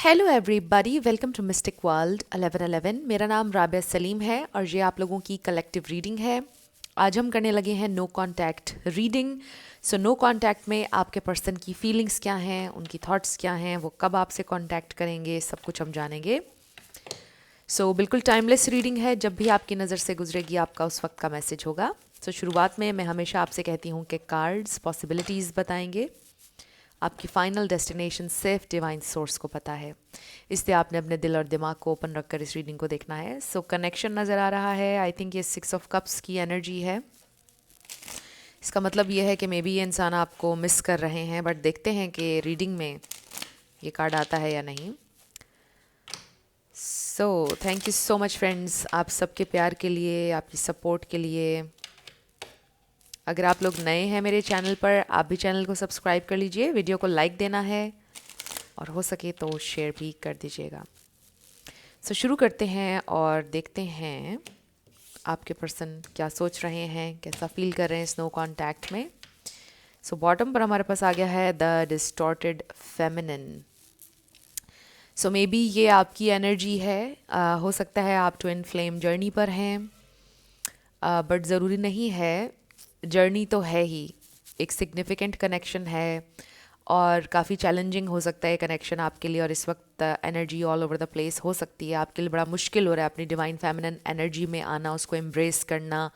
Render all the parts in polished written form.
Hello everybody, welcome to mystic world 1111। मेरा नाम राबिया सलीम है और ये आप लोगों की कलेक्टिव रीडिंग है। आज हम करने लगे हैं no contact reading. So no contact में आपके पर्सन की फीलिंग्स क्या हैं, उनकी थॉट्स क्या हैं, वो कब आपसे कांटेक्ट करेंगे, सब कुछ हम जानेंगे। सो बिल्कुल टाइमलेस रीडिंग है, जब भी आपकी नज़र से गुजरेगी आपका उस वक्त का मैसेज होगा। शुरुआत में मैं हमेशा आपसे कहती हूँ कि कार्ड्स पॉसिबिलिटीज़ बताएंगे। आपकी फाइनल डेस्टिनेशन सिर्फ डिवाइन सोर्स को पता है, इसलिए आपने अपने दिल और दिमाग को ओपन रखकर इस रीडिंग को देखना है। कनेक्शन नज़र आ रहा है। आई थिंक ये 6 ऑफ कप्स की एनर्जी है। इसका मतलब ये है कि मे बी ये इंसान आपको मिस कर रहे हैं, बट देखते हैं कि रीडिंग में ये कार्ड आता है या नहीं। Thank you so much friends, आप सबके प्यार के लिए, आपकी सपोर्ट के लिए। अगर आप लोग नए हैं मेरे चैनल पर, आप भी चैनल को सब्सक्राइब कर लीजिए, वीडियो को लाइक देना है और हो सके तो शेयर भी कर दीजिएगा। शुरू करते हैं और देखते हैं आपके पर्सन क्या सोच रहे हैं, कैसा फील कर रहे हैं स्नो कॉन्टैक्ट में। बॉटम पर हमारे पास आ गया है the distorted feminine. May be ये आपकी एनर्जी है। हो सकता है आप ट्विन फ्लेम जर्नी पर हैं, बट ज़रूरी नहीं है। जर्नी तो है ही, एक सिग्निफिकेंट कनेक्शन है और काफ़ी चैलेंजिंग हो सकता है कनेक्शन आपके लिए। और इस वक्त energy all over the place हो सकती है, आपके लिए बड़ा मुश्किल हो रहा है अपनी डिवाइन फेमिनिन एनर्जी में आना, उसको एम्ब्रेस करना,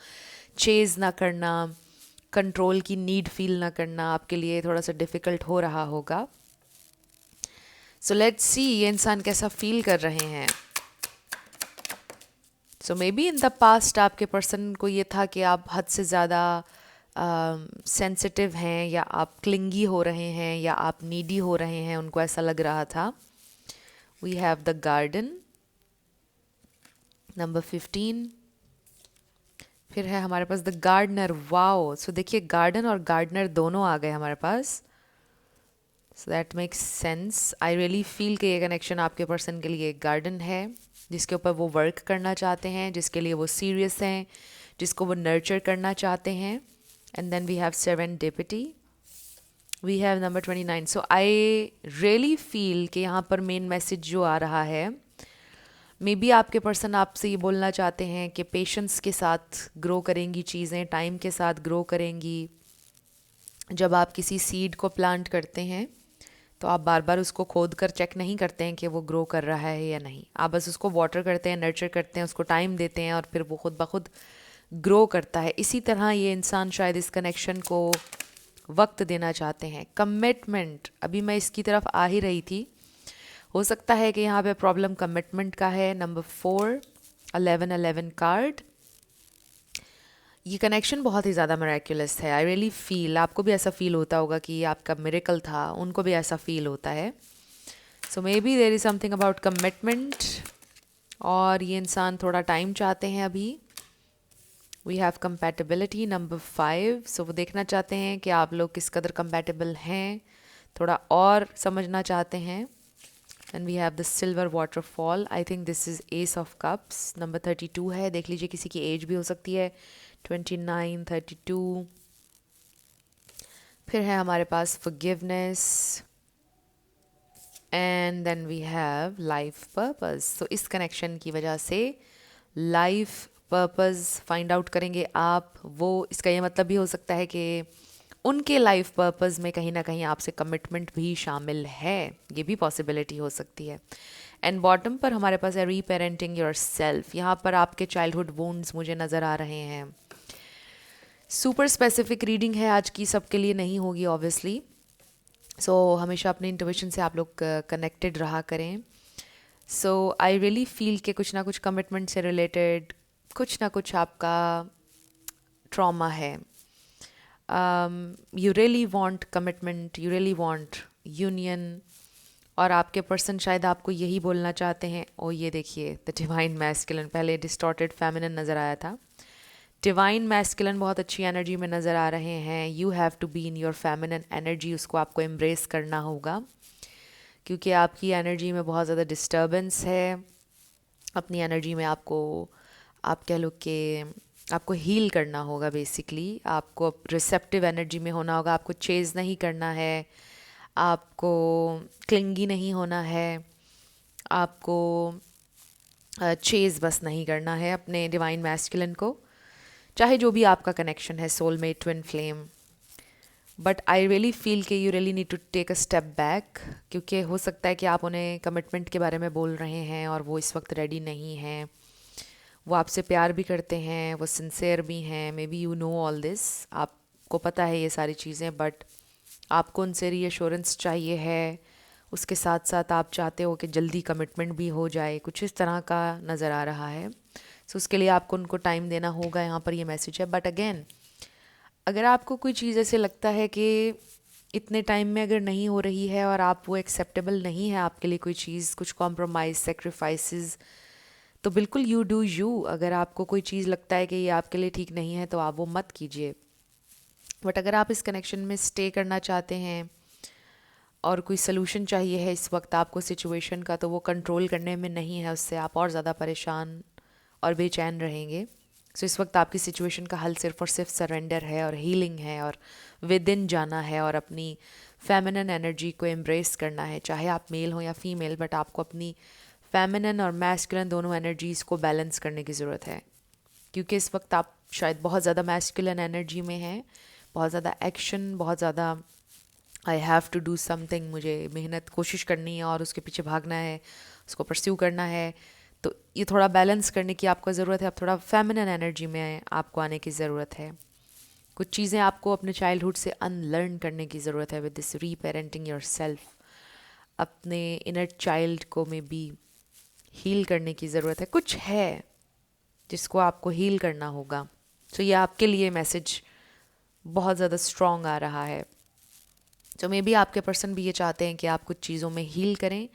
चेज ना करना, कंट्रोल की नीड फील ना करना आपके लिए थोड़ा सा डिफ़िकल्ट हो रहा होगा। लेट्स सी ये इंसान कैसा फील कर रहे हैं। May be in the past आपके पर्सन को ये था कि आप हद से ज़्यादा सेंसिटिव हैं, या आप क्लिंगी हो रहे हैं, या आप नीडी हो रहे हैं, उनको ऐसा लग रहा था। We have the garden number 15। फिर है हमारे पास द गार्डनर। वाओ, देखिए गार्डन और गार्डनर दोनों आ गए हमारे पास। That makes sense. I really feel कि ये कनेक्शन आपके पर्सन के लिए एक गार्डन है जिसके ऊपर वो वर्क करना चाहते हैं, जिसके लिए वो सीरियस हैं, जिसको वो नर्चर करना चाहते हैं। And then we have serendipity, we have number 29। I really feel कि यहाँ पर मेन मैसेज जो आ रहा है, मे बी आपके पर्सन आपसे ये बोलना चाहते हैं कि पेशेंस के साथ ग्रो करेंगी चीज़ें, टाइम के साथ ग्रो करेंगी। जब आप किसी सीड को प्लांट करते हैं तो आप बार बार उसको खोद कर चेक नहीं करते हैं कि वो ग्रो कर रहा है या नहीं, आप बस उसको वाटर करते हैं, नर्चर करते हैं, उसको टाइम देते हैं और फिर वो खुद ब खुद ग्रो करता है। इसी तरह ये इंसान शायद इस कनेक्शन को वक्त देना चाहते हैं, कमिटमेंट। अभी मैं इसकी तरफ आ ही रही थी, हो सकता है कि यहाँ पे प्रॉब्लम कमिटमेंट का है। Number 4, 1111 card. ये कनेक्शन बहुत ही ज़्यादा मिरेक्युलस है। आई रियली फील, आपको भी ऐसा फील होता होगा कि ये आपका मिरेकल था, उनको भी ऐसा फील होता है। Maybe there is something about commitment, और ये इंसान थोड़ा टाइम चाहते हैं अभी। We have compatibility number 5। वो देखना चाहते हैं कि आप लोग किस कदर कंपैटिबल हैं, थोड़ा और समझना चाहते हैं। And we have the silver waterfall. I think this is ace of cups. Number 32 है, देख लीजिए किसी की एज भी हो सकती है, 29, 32। फिर है हमारे पास forgiveness, and then we have life purpose. इस कनेक्शन की वजह से लाइफ पर्पस फाइंड आउट करेंगे आप। वो इसका ये मतलब भी हो सकता है कि उनके लाइफ पर्पस में कहीं ना कहीं आपसे कमिटमेंट भी शामिल है, ये भी पॉसिबिलिटी हो सकती है। एंड बॉटम पर हमारे पास है रीपेरेंटिंग योर सेल्फ। यहाँ पर आपके चाइल्डहुड वुंड्स मुझे नज़र आ रहे हैं। सुपर स्पेसिफिक रीडिंग है आज की, सबके लिए नहीं होगी ऑब्वियसली। हमेशा अपने इंट्यूशन से आप लोग कनेक्टेड रहा करें। आई रियली फील कि कुछ ना कुछ कमिटमेंट से रिलेटेड कुछ ना कुछ आपका ट्रॉमा है। You really want commitment, you really want union, और आपके पर्सन शायद आपको यही बोलना चाहते हैं। ओ ये देखिए द डिवाइन मैस्कुलिन, पहले डिस्टॉर्टेड फेमिनिन नज़र आया था, डिवाइन मैस्कुलिन बहुत अच्छी एनर्जी में नज़र आ रहे हैं। You have to be in your feminine energy, उसको आपको एम्ब्रेस करना होगा क्योंकि आपकी एनर्जी में बहुत ज़्यादा डिस्टर्बेंस है। अपनी एनर्जी में आपको, आप कह लो कि आपको हील करना होगा। बेसिकली आपको रिसेप्टिव एनर्जी में होना होगा, आपको चेज़ नहीं करना है, आपको क्लिंगी नहीं होना है, आपको चेज़ बस नहीं करना है अपने डिवाइन मैस्कुलिन को, चाहे जो भी आपका कनेक्शन है, soulmate, twin flame. But I really feel कि you really need to take a step back, क्योंकि हो सकता है कि आप उन्हें कमिटमेंट के बारे में बोल रहे हैं और वो इस वक्त रेडी नहीं हैं। वो आपसे प्यार भी करते हैं, वो सिंसेयर भी हैं, may be you know all this, आपको पता है ये सारी चीज़ें, बट आपको उनसे रीअश्योरेंस चाहिए है। उसके साथ साथ आप चाहते हो कि जल्दी कमिटमेंट भी हो जाए, कुछ इस तरह का नज़र आ रहा है। सो उसके लिए आपको उनको टाइम देना होगा, यहाँ पर ये मैसेज है। बट अगेन, अगर आपको कोई चीज़ ऐसे लगता है कि इतने टाइम में अगर नहीं हो रही है और आप वो एक्सेप्टेबल नहीं है आपके लिए कोई चीज़, कुछ कॉम्प्रोमाइज़, सेक्रीफाइसेस, तो बिल्कुल यू डू यू। अगर आपको कोई चीज़ लगता है कि ये आपके लिए ठीक नहीं है तो आप वो मत कीजिए। बट अगर आप इस कनेक्शन में स्टे करना चाहते हैं और कोई सलूशन चाहिए है इस वक्त आपको सिचुएशन का, तो वो कंट्रोल करने में नहीं है, उससे आप और ज़्यादा परेशान और बेचैन रहेंगे। सो इस वक्त आपकी सिचुएशन का हल सिर्फ और सिर्फ सरेंडर है और हीलिंग है और विद इन जाना है और अपनी फेमिनिन एनर्जी को एम्ब्रेस करना है। चाहे आप मेल हो या फीमेल, बट आपको अपनी फेमिनिन और मैस्कुलिन दोनों एनर्जीज़ को बैलेंस करने की ज़रूरत है, क्योंकि इस वक्त आप शायद बहुत ज़्यादा मैस्कुलिन एनर्जी में हैं, बहुत ज़्यादा एक्शन, बहुत ज़्यादा I have to do something, मुझे मेहनत कोशिश करनी है और उसके पीछे भागना है, उसको परस्यू करना है। तो ये थोड़ा बैलेंस करने की आपको ज़रूरत है। अब थोड़ा फेमिनिन एनर्जी में आपको आने की ज़रूरत है। कुछ चीज़ें आपको अपने चाइल्डहुड से अनलर्न करने की ज़रूरत है विद दिस रीपेरेंटिंग योर सेल्फ। अपने इनर चाइल्ड को में भी हील करने की ज़रूरत है, कुछ है जिसको आपको हील करना होगा। तो ये आपके लिए मैसेज बहुत ज़्यादा स्ट्रॉन्ग आ रहा है। तो मे बी आपके पर्सन भी ये चाहते हैं कि आप कुछ चीज़ों में हील करें।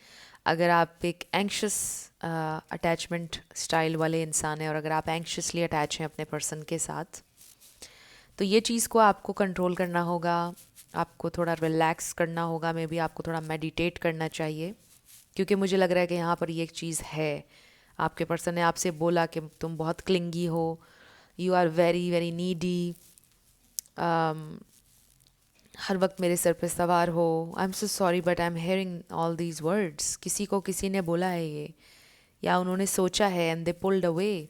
अगर आप एक एंक्शस अटैचमेंट स्टाइल वाले इंसान हैं और अगर आप एंक्शसली अटैच हैं अपने पर्सन के साथ, तो ये चीज़ को आपको कंट्रोल करना होगा, आपको थोड़ा रिलैक्स करना होगा, मे बी आपको थोड़ा मेडिटेट करना चाहिए। क्योंकि मुझे लग रहा है कि यहाँ पर ये एक चीज़ है, आपके पर्सन ने आपसे बोला कि तुम बहुत क्लिंगी हो, you are very very needy, हर वक्त मेरे सर पे सवार हो। I am so sorry but I am hearing all these words. किसी को किसी ने बोला है ये, या उन्होंने सोचा है एंड दे पुल्ड अवे,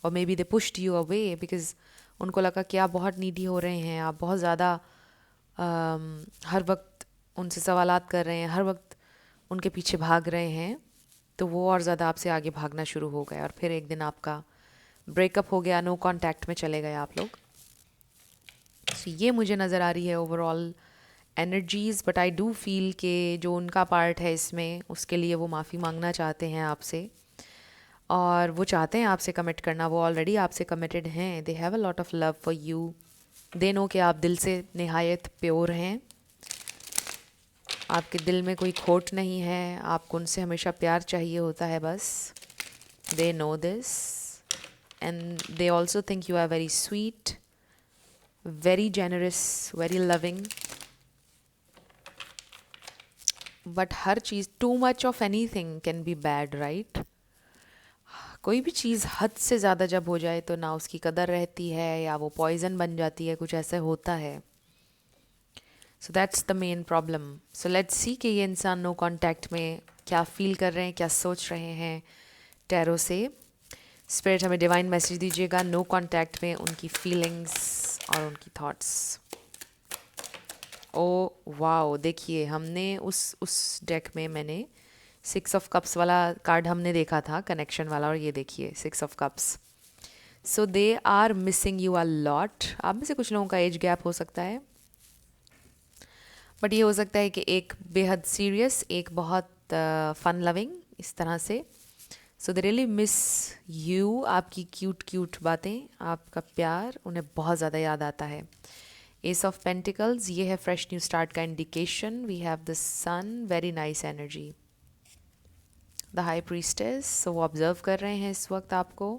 और may be they pushed you away because उनको लगा कि आप बहुत नीडी हो रहे हैं, आप बहुत ज़्यादा हर वक्त उनसे सवालात कर रहे हैं, हर वक्त उनके पीछे भाग रहे हैं। तो वो और ज़्यादा आपसे आगे भागना शुरू हो गए और फिर एक दिन आपका ब्रेकअप हो गया, नो कांटेक्ट में चले गए आप लोग। So, ये मुझे नज़र आ रही है overall energies. But I do feel कि जो उनका पार्ट है इसमें, उसके लिए वो माफ़ी मांगना चाहते हैं आपसे, और वो चाहते हैं आपसे कमिट करना। वो ऑलरेडी आपसे कमिटेड हैं, they have a lot of love for you, they know कि आप दिल से निहायत प्योर हैं, आपके दिल में कोई खोट नहीं है, आपको उनसे हमेशा प्यार चाहिए होता है बस। They know this and they also think you are very sweet, very generous, very loving. But हर चीज़, too much of anything can be bad, right? कोई भी चीज़ हद से ज़्यादा जब हो जाए तो ना उसकी कदर रहती है, या वो पॉइजन बन जाती है, कुछ ऐसे होता है। So that's the main problem. So let's see कि ये इंसान नो कांटेक्ट में क्या फील कर रहे हैं, क्या सोच रहे हैं टैरो से। स्पिरिट हमें डिवाइन मैसेज दीजिएगा नो कांटेक्ट में उनकी फीलिंग्स और उनकी थॉट्स। ओ वाओ, देखिए हमने उस डेक में मैंने 6 ऑफ कप्स वाला कार्ड हमने देखा था, कनेक्शन वाला, और ये देखिए 6 of cups. So they are missing you a lot. आप में से कुछ लोगों का एज गैप हो सकता है, बट ये हो सकता है कि एक बेहद सीरियस, एक बहुत फन लविंग, इस तरह से। सो दे रियली मिस यू, आपकी क्यूट क्यूट बातें, आपका प्यार उन्हें बहुत ज़्यादा याद आता है। एस ऑफ पेंटिकल्स, ये है फ्रेश न्यू स्टार्ट का indication. We have the sun, very nice energy. The high priestess, so वो ऑब्जर्व कर रहे हैं इस वक्त आपको,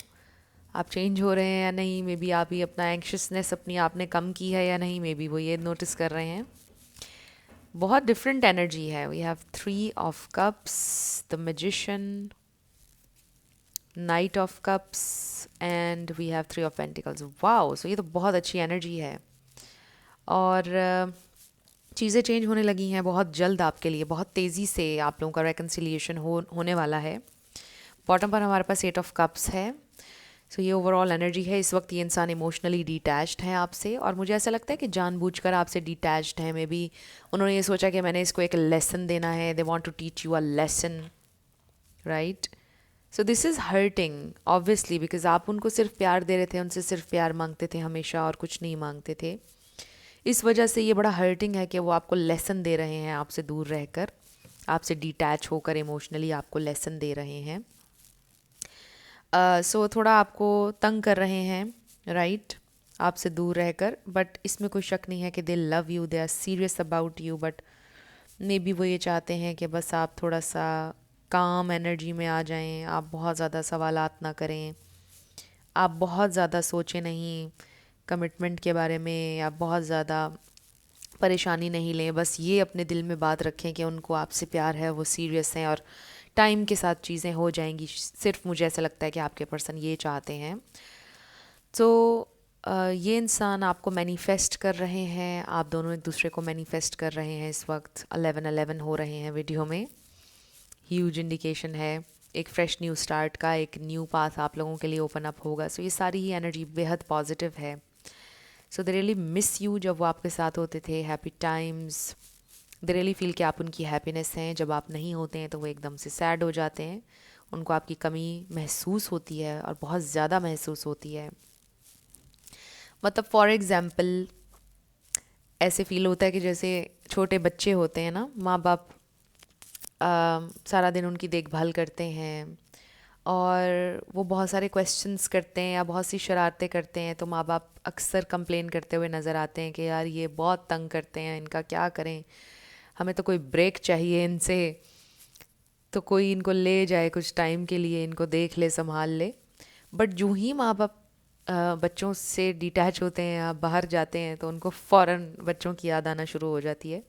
आप चेंज हो रहे हैं या नहीं, मे बी आप ही अपना एंक्शसनेस अपनी आपने कम की है या नहीं, मे बी वो ये नोटिस कर रहे हैं। बहुत डिफरेंट एनर्जी है। We have 3 of cups, the magician, knight of cups, and we have 3 of pentacles. Wow, so ये तो बहुत अच्छी एनर्जी है। और चीज़ें चेंज होने लगी हैं बहुत जल्द आपके लिए, बहुत तेज़ी से आप लोगों का रेकन्सिलिएशन होने वाला है। बॉटम पर हमारे पास 8 ऑफ कप्स है। सो ये ओवरऑल एनर्जी है। इस वक्त ये इंसान इमोशनली डिटैच्ड है आपसे, और मुझे ऐसा लगता है कि जानबूझकर आपसे डिटैच्ड है। मे बी उन्होंने ये सोचा कि मैंने इसको एक लेसन देना है, they want to teach you a lesson, right. So this is hurting obviously, because आप उनको सिर्फ प्यार दे रहे थे, उनसे सिर्फ प्यार मांगते थे हमेशा और कुछ नहीं मांगते थे। इस वजह से ये बड़ा हर्टिंग है कि वो आपको लेसन दे रहे हैं, आपसे दूर रहकर, आपसे डिटैच होकर इमोशनली आपको लेसन दे रहे हैं। सो थोड़ा आपको तंग कर रहे हैं, राइट, आपसे दूर रहकर। बट इसमें कोई शक नहीं है कि they love you, they are serious about you. But maybe वो ये चाहते हैं कि बस आप थोड़ा सा काम एनर्जी में आ जाएं, आप बहुत ज़्यादा सवालात ना करें, आप बहुत ज़्यादा सोचें नहीं कमिटमेंट के बारे में, आप बहुत ज़्यादा परेशानी नहीं लें। बस ये अपने दिल में बात रखें कि उनको आपसे प्यार है, वो सीरियस हैं, और टाइम के साथ चीज़ें हो जाएंगी। सिर्फ मुझे ऐसा लगता है कि आपके पर्सन ये चाहते हैं। तो ये इंसान आपको मैनिफेस्ट कर रहे हैं, आप दोनों एक दूसरे को मैनिफेस्ट कर रहे हैं। इस वक्त 11-11 हो रहे हैं वीडियो में, ह्यूज इंडिकेशन है एक फ्रेश न्यू स्टार्ट का, एक न्यू पाथ आप लोगों के लिए ओपन अप होगा। सो ये सारी ही एनर्जी बेहद पॉजिटिव है। सो दे रियली मिस यू जब वो आपके साथ होते थे, happy times. They really feel कि आप उनकी हैप्पीनेस हैं। जब आप नहीं होते हैं तो वो एकदम से सैड हो जाते हैं, उनको आपकी कमी महसूस होती है और बहुत ज़्यादा महसूस होती है। मतलब फॉर एग्ज़ाम्पल ऐसे फील होता है कि जैसे छोटे बच्चे होते हैं ना, माँ बाप सारा दिन उनकी देखभाल करते हैं और वो बहुत सारे क्वेश्चंस करते हैं या बहुत सी शरारतें करते हैं, तो माँ बाप अक्सर कंप्लेन करते हुए नज़र आते हैं कि यार ये बहुत तंग करते हैं, इनका क्या करें, हमें तो कोई ब्रेक चाहिए इनसे, तो कोई इनको ले जाए कुछ टाइम के लिए, इनको देख ले, संभाल ले। बट जो ही माँ बाप बच्चों से डिटैच होते हैं या बाहर जाते हैं तो उनको फ़ौरन बच्चों की याद आना शुरू हो जाती है,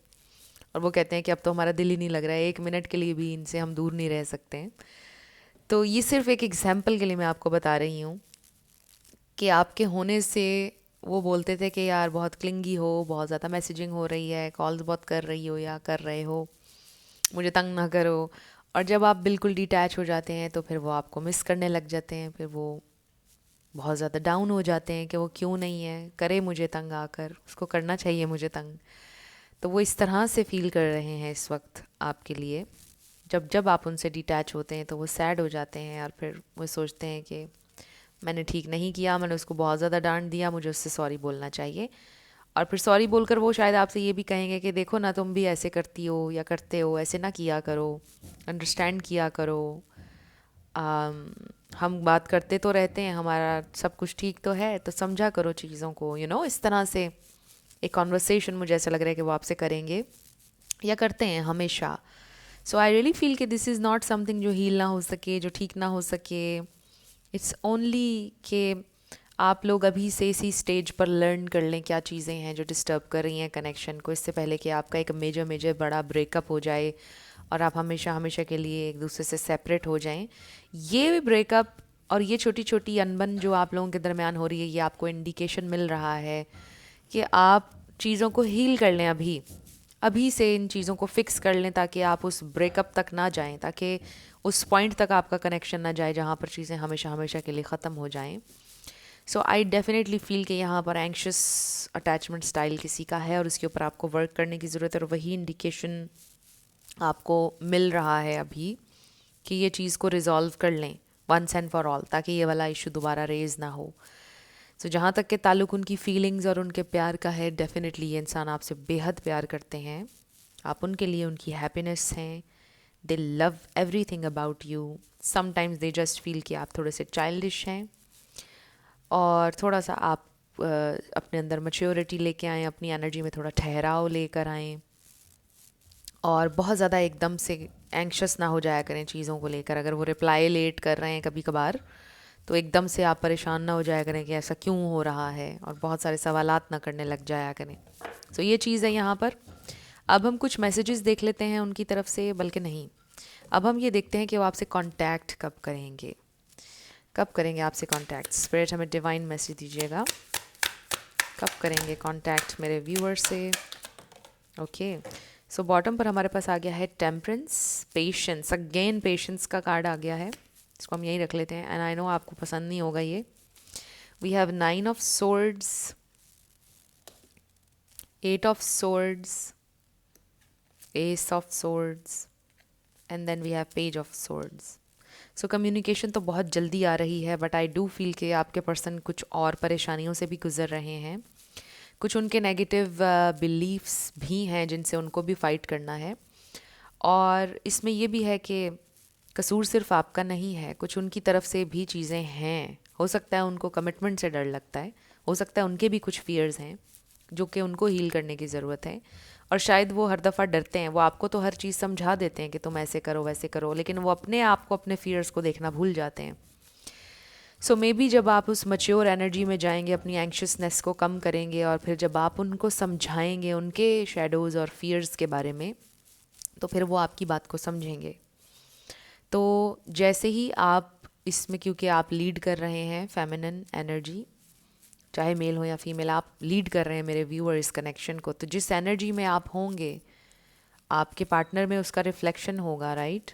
और वो कहते हैं कि अब तो हमारा दिल ही नहीं लग रहा है, एक मिनट के लिए भी इनसे हम दूर नहीं रह सकते हैं। तो ये सिर्फ एक एग्जाम्पल के लिए मैं आपको बता रही हूँ कि आपके होने से वो बोलते थे कि यार बहुत क्लिंगी हो, बहुत ज़्यादा मैसेजिंग हो रही है, कॉल्स बहुत कर रही हो या कर रहे हो, मुझे तंग ना करो। और जब आप बिल्कुल डिटैच हो जाते हैं तो फिर वो आपको मिस करने लग जाते हैं, फिर वो बहुत ज़्यादा डाउन हो जाते हैं कि वो क्यों नहीं है, करे मुझे तंग आकर, उसको करना चाहिए मुझे तंग। तो वो इस तरह से फील कर रहे हैं इस वक्त आपके लिए। जब जब आप उनसे डिटैच होते हैं तो वो सैड हो जाते हैं और फिर वो सोचते हैं कि मैंने ठीक नहीं किया, मैंने उसको बहुत ज़्यादा डांट दिया, मुझे उससे सॉरी बोलना चाहिए। और फिर सॉरी बोलकर वो शायद आपसे ये भी कहेंगे कि देखो ना, तुम भी ऐसे करती हो या करते हो, ऐसे ना किया करो, अंडरस्टैंड किया करो। हम बात करते तो रहते हैं, हमारा सब कुछ ठीक तो है, तो समझा करो चीज़ों को, इस तरह से एक कॉन्वर्सेशन मुझे ऐसा लग रहा है कि वो आपसे करेंगे या करते हैं हमेशा। सो आई रियली फील कि दिस इज़ नॉट समथिंग जो हील ना हो सके, जो ठीक ना हो सके। इट्स ओनली कि आप लोग अभी से इसी स्टेज पर लर्न कर लें क्या चीज़ें हैं जो डिस्टर्ब कर रही हैं कनेक्शन को, इससे पहले कि आपका एक मेजर मेजर बड़ा ब्रेकअप हो जाए और आप हमेशा हमेशा के लिए एक दूसरे से सेपरेट हो जाएं। ये ब्रेकअप और ये छोटी छोटी अनबन जो आप लोगों के दरमियान हो रही है, ये आपको इंडिकेशन मिल रहा है कि आप चीज़ों को हील कर लें, अभी अभी से इन चीज़ों को फिक्स कर लें, ताकि आप उस ब्रेकअप तक ना जाएं, ताकि उस पॉइंट तक आपका कनेक्शन ना जाए जहाँ पर चीज़ें हमेशा हमेशा के लिए ख़त्म हो जाएं। सो आई डेफिनेटली फील कि यहाँ पर एंक्शस अटैचमेंट स्टाइल किसी का है और उसके ऊपर आपको वर्क करने की ज़रूरत है, और वही इंडिकेशन आपको मिल रहा है अभी कि ये चीज़ को रिजॉल्व कर लें वंस एंड फॉर ऑल, ताकि ये वाला इशू दोबारा रेज ना हो। सो जहाँ तक के ताल्लुक उनकी फीलिंग्स और उनके प्यार का है, डेफिनेटली ये इंसान आपसे बेहद प्यार करते हैं, आप उनके लिए उनकी हैप्पीनेस हैं, दे love everything about you. Sometimes they just feel कि आप थोड़े से चाइल्डिश हैं और थोड़ा सा आप अपने अंदर मैच्योरिटी लेके आएँ, अपनी एनर्जी में थोड़ा ठहराव लेकर आएँ, और बहुत ज़्यादा एकदम से एंक्शस ना हो जाया करें चीज़ों को लेकर। अगर वो रिप्लाई लेट कर रहे हैं कभी कभार, तो एकदम से आप परेशान ना हो जाया करें कि ऐसा क्यों हो रहा है, और बहुत सारे सवालात ना करने लग जाया करें। सो ये चीज़ है यहाँ पर। अब हम कुछ मैसेजेस देख लेते हैं उनकी तरफ से, बल्कि नहीं, अब हम ये देखते हैं कि वो आपसे कांटेक्ट कब करेंगे, कब करेंगे आपसे कांटेक्ट। स्पिरिट हमें डिवाइन मैसेज दीजिएगा, कब करेंगे कांटेक्ट मेरे व्यूअर से, ओके, सो बॉटम पर हमारे पास आ गया है टेम्परेंस, पेशेंस, अगेन पेशेंस का कार्ड आ गया है, इसको हम यहीं रख लेते हैं, एंड आई नो आपको पसंद नहीं होगा ये. We have 9 of swords, 8 of swords, ace of swords, and then we have page of swords. So communication तो बहुत जल्दी आ रही है, बट आई डू फील कि आपके पर्सन कुछ और परेशानियों से भी गुजर रहे हैं. कुछ उनके नेगेटिव बिलीफ्स भी हैं जिनसे उनको भी फाइट करना है. और इसमें ये भी है कि कसूर सिर्फ आपका नहीं है, कुछ उनकी तरफ से भी चीज़ें हैं. हो सकता है उनको कमिटमेंट से डर लगता है, हो सकता है उनके भी कुछ फियर्स हैं जो कि उनको हील करने की ज़रूरत है. और शायद वो हर दफ़ा डरते हैं, वो आपको तो हर चीज़ समझा देते हैं कि तुम ऐसे करो वैसे करो, लेकिन वो अपने आप को, अपने फियर्स को देखना भूल जाते हैं. सो मे बी जब आप उस मच्योर एनर्जी में जाएंगे, अपनी एंक्शसनेस को कम करेंगे, और फिर जब आप उनको समझाएंगे उनके शेडोज़ और फियर्स के बारे में, तो फिर वो आपकी बात को समझेंगे. तो जैसे ही आप इसमें, क्योंकि आप लीड कर रहे हैं फेमिनिन एनर्जी, चाहे मेल हो या फीमेल, आप लीड कर रहे हैं मेरे व्यूअर इस कनेक्शन को, तो जिस एनर्जी में आप होंगे आपके पार्टनर में उसका रिफ्लेक्शन होगा, राइट.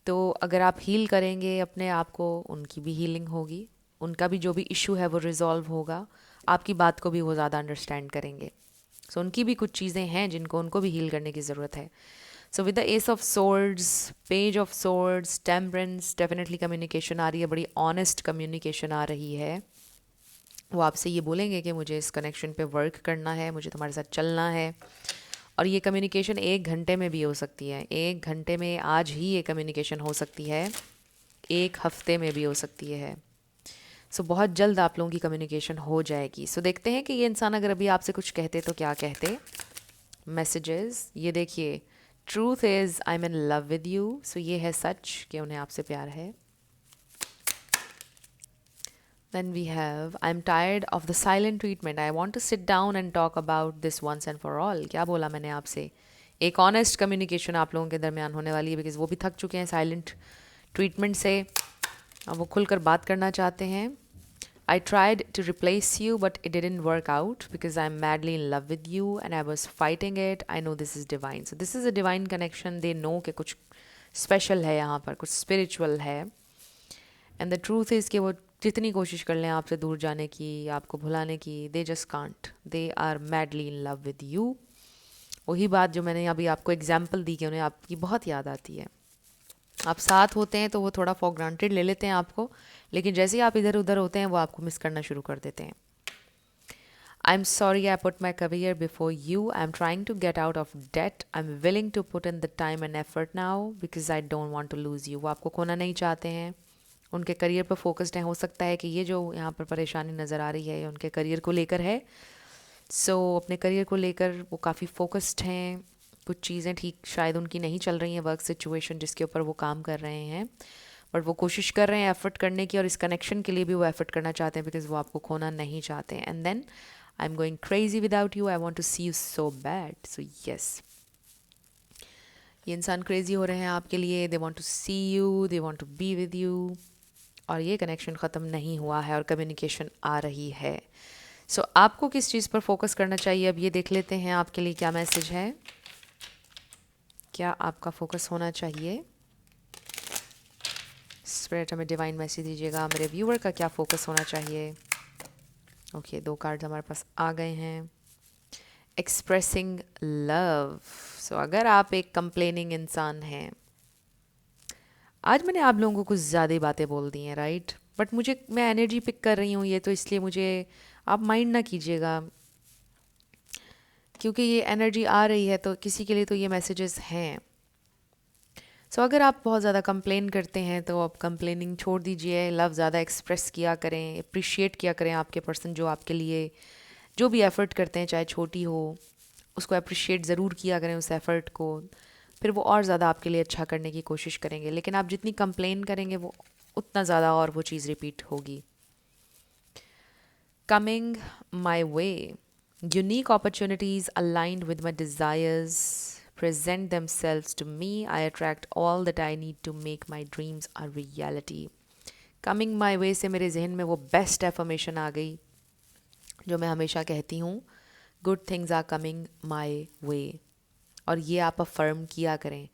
तो अगर आप हील करेंगे अपने आप को, उनकी भी हीलिंग होगी, उनका भी जो भी इशू है वो रिजॉल्व होगा, आपकी बात को भी वो ज़्यादा अंडरस्टैंड करेंगे. सो उनकी भी कुछ चीज़ें हैं जिनको उनको भी हील करने की ज़रूरत है. So with the ace of swords, page of swords, temperance, definitely communication आ रही है, बड़ी ऑनेस्ट कम्युनिकेशन आ रही है. वो आपसे ये बोलेंगे कि मुझे इस कनेक्शन पे वर्क करना है, मुझे तुम्हारे साथ चलना है. और ये कम्युनिकेशन 1 घंटे में भी हो सकती है, 1 घंटे में आज ही ये कम्युनिकेशन हो सकती है, 1 हफ्ते में भी हो सकती है. सो बहुत जल्द आप लोगों की कम्युनिकेशन हो जाएगी. सो देखते हैं कि ये इंसान अगर अभी आपसे कुछ कहते तो क्या कहते. मैसेजेस ये देखिए, truth is I am in love with you. So ये है सच कि उन्हें आपसे प्यार है. Then we have, I'm tired of the silent treatment. I want to sit down and talk about this once and for all. क्या बोला मैंने आपसे? एक ऑनेस्ट कम्युनिकेशन आप लोगों के दरमियान होने वाली है, बिकॉज वो भी थक चुके हैं साइलेंट ट्रीटमेंट से. अब वो खुलकर बात करना चाहते हैं. I tried to replace you, but it didn't work out because I'm madly in love with you and I was fighting it. I know this is divine. So this is a divine connection. They know कि कुछ special है यहाँ पर, कुछ spiritual है. And the truth is कि वो जितनी कोशिश कर लें आपसे दूर जाने की, आपको भुलाने की, they just can't. They are madly in love with you. वही बात जो मैंने अभी आपको एग्जाम्पल दी कि उन्हें आपकी बहुत याद आती है. आप साथ होते हैं तो वो थोड़ा फॉर ग्रांटेड ले लेते हैं आपको, लेकिन जैसे ही आप इधर उधर होते हैं वो आपको मिस करना शुरू कर देते हैं. I am sorry I put my career before you. I am trying to get out of date. I am willing to put in the time and effort now because I don't want to lose you. वो आपको खोना नहीं चाहते हैं, उनके career पर focused हैं. हो सकता है कि ये जो यहाँ पर परेशानी नज़र आ रही है ये उनके करियर को लेकर है. सो अपने करियर को लेकर वो काफ़ी फोकस्ड हैं. कुछ चीज़ें ठीक शायद उनकी नहीं चल रही हैं, वर्क सिचुएशन जिसके ऊपर वो काम कर रहे हैं, बट वो कोशिश कर रहे हैं एफर्ट करने की, और इस कनेक्शन के लिए भी वो एफर्ट करना चाहते हैं बिकॉज वो आपको खोना नहीं चाहते हैं. And then I am going crazy without you. I want to see you so bad. So yes, ये इंसान क्रेजी हो रहे हैं आपके लिए. They want to see you, they want to be with you. और ये कनेक्शन ख़त्म नहीं हुआ है और कम्युनिकेशन आ रही है. सो आपको किस चीज़ पर फोकस करना चाहिए, अब ये देख लेते हैं आपके लिए क्या मैसेज है. क्या आपका फोकस होना चाहिए? स्पिरिट हमें डिवाइन मैसेज दीजिएगा. मेरे व्यूअर का क्या फोकस होना चाहिए? ओके, 2 कार्ड्स हमारे पास आ गए हैं. Expressing love. सो अगर आप एक कंप्लेनिंग इंसान हैं, आज मैंने आप लोगों को कुछ ज़्यादा ही बातें बोल दी हैं, राइट. बट मैं एनर्जी पिक कर रही हूँ ये, तो इसलिए मुझे आप माइंड ना कीजिएगा, क्योंकि ये एनर्जी आ रही है तो किसी के लिए तो ये मैसेजेस हैं. सो अगर आप बहुत ज़्यादा कंप्लेन करते हैं तो आप कंप्लेनिंग छोड़ दीजिए. लव ज़्यादा एक्सप्रेस किया करें, अप्रिशिएट किया करें आपके पर्सन जो आपके लिए जो भी एफ़र्ट करते हैं, चाहे छोटी हो, उसको अप्रिशिएट ज़रूर किया करें उस एफ़र्ट को. फिर वो और ज़्यादा आपके लिए अच्छा करने की कोशिश करेंगे. लेकिन आप जितनी कंप्लेन करेंगे वो उतना ज़्यादा और वो चीज़ रिपीट होगी. Coming my way, unique opportunities aligned with my desires present themselves to me. I attract all that I need to make my dreams a reality. Coming my way से मेरे जहन में वो बेस्ट एफर्मेशन आ गई जो मैं हमेशा कहती हूँ good things are coming my way. और ये आप अफर्म किया करें।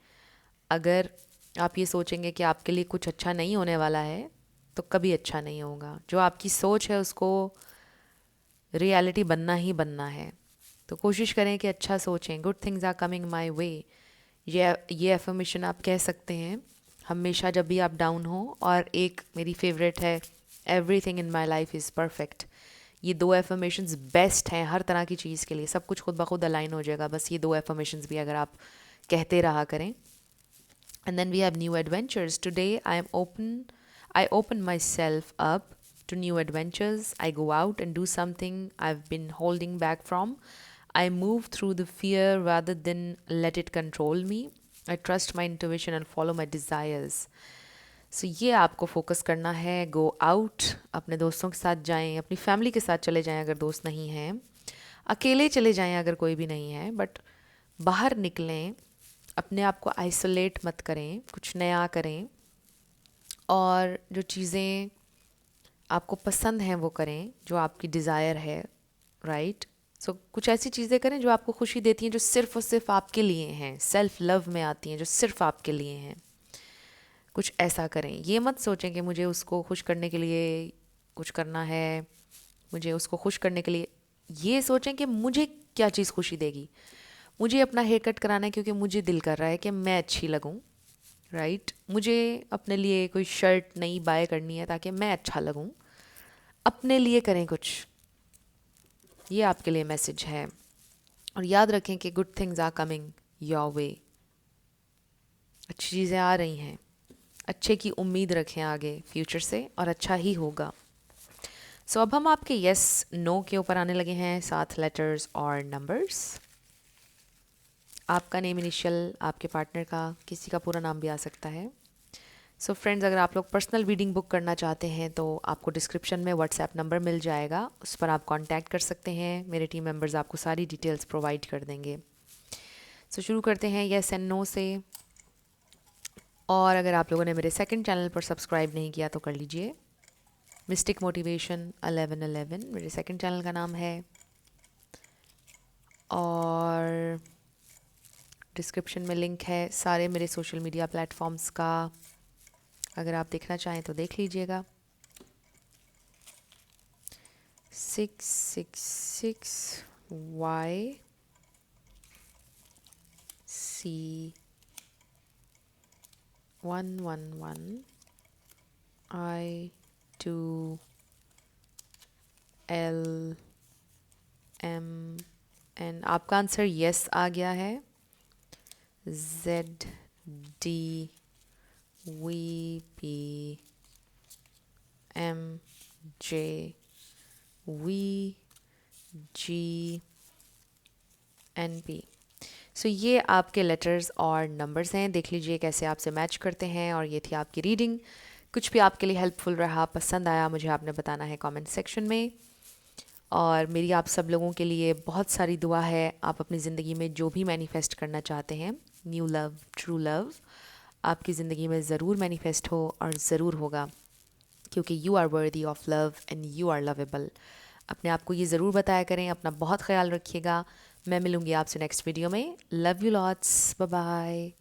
अगर आप ये सोचेंगे कि आपके लिए कुछ अच्छा नहीं होने वाला है तो कभी अच्छा नहीं होगा। जो आपकी सोच है उसको रियलिटी बनना ही बनना है। तो कोशिश करें कि अच्छा सोचें। Good things are coming my way, ये एफर्मेशन आप कह सकते हैं हमेशा जब भी आप डाउन हो। और एक मेरी फेवरेट है, everything in my life is perfect. ये दो एफर्मेशंस बेस्ट हैं हर तरह की चीज़ के लिए। सब कुछ खुद ब खुद अलाइन हो जाएगा बस ये दो एफर्मेशंस भी अगर आप कहते रहा करें। And then we have new adventures. Today I open myself up to new adventures. I go out and do something I've been holding back from. I move through the fear rather than let it control me. I trust my intuition and follow my desires. So ये आपको focus करना है। Go out, अपने दोस्तों के साथ जाएं, अपनी फैमिली के साथ चले जाएं अगर दोस्त नहीं हैं, अकेले चले जाएं अगर कोई भी नहीं है, बट बाहर निकलें, अपने आप को आइसोलेट मत करें, कुछ नया करें और जो चीज़ें आपको पसंद हैं वो करें, जो आपकी डिज़ायर है, राइट। सो कुछ ऐसी चीज़ें करें जो आपको खुशी देती हैं, जो सिर्फ़ और सिर्फ आपके लिए हैं, सेल्फ लव में आती हैं, जो सिर्फ आपके लिए हैं। कुछ ऐसा करें। ये मत सोचें कि मुझे उसको खुश करने के लिए कुछ करना है, मुझे उसको खुश करने के लिए। ये सोचें कि मुझे क्या चीज़ खुशी देगी। मुझे अपना हेयर कट कराना है क्योंकि मुझे दिल कर रहा है कि मैं अच्छी लगूं, राइट। मुझे अपने लिए कोई शर्ट नई बाय करनी है ताकि मैं अच्छा लगूं। अपने लिए करें कुछ। ये आपके लिए मैसेज है। और याद रखें कि good things are coming your way. अच्छी चीज़ें आ रही हैं, अच्छे की उम्मीद रखें आगे फ्यूचर से और अच्छा ही होगा। सो अब हम आपके यस नो के ऊपर आने लगे हैं, 7 लेटर्स और नंबर्स। आपका नेम इनिशियल, आपके पार्टनर का, किसी का पूरा नाम भी आ सकता है। सो फ्रेंड्स, अगर आप लोग पर्सनल रीडिंग बुक करना चाहते हैं तो आपको डिस्क्रिप्शन में व्हाट्सएप नंबर मिल जाएगा, उस पर आप कांटेक्ट कर सकते हैं। मेरे टीम मेंबर्स आपको सारी डिटेल्स प्रोवाइड कर देंगे। सो शुरू करते हैं यस एंड नो से। और अगर आप लोगों ने मेरे सेकंड चैनल पर सब्सक्राइब नहीं किया तो कर लीजिए। मिस्टिक मोटिवेशन 1111 मेरे सेकंड चैनल का नाम है। और डिस्क्रिप्शन में लिंक है सारे मेरे सोशल मीडिया प्लेटफॉर्म्स का, अगर आप देखना चाहें तो देख लीजिएगा। 666 Y C 111 I 2 L M N। आपका आंसर यस आ गया है। Z D V P M J V G N P। सो ये आपके लेटर्स और नंबर्स हैं। देख लीजिए कैसे आपसे मैच करते हैं। और ये थी आपकी रीडिंग। कुछ भी आपके लिए हेल्पफुल रहा, पसंद आया, मुझे आपने बताना है कमेंट सेक्शन में। और मेरी आप सब लोगों के लिए बहुत सारी दुआ है। आप अपनी ज़िंदगी में जो भी मैनिफेस्ट करना चाहते हैं, न्यू लव, ट्रू लव, आपकी ज़िंदगी में ज़रूर मैनिफेस्ट हो और ज़रूर होगा, क्योंकि you are worthy of love and you are lovable. अपने आप को ये ज़रूर बताया करें। अपना बहुत ख्याल रखिएगा। मैं मिलूँगी आपसे नेक्स्ट वीडियो में। Love you lots, bye bye.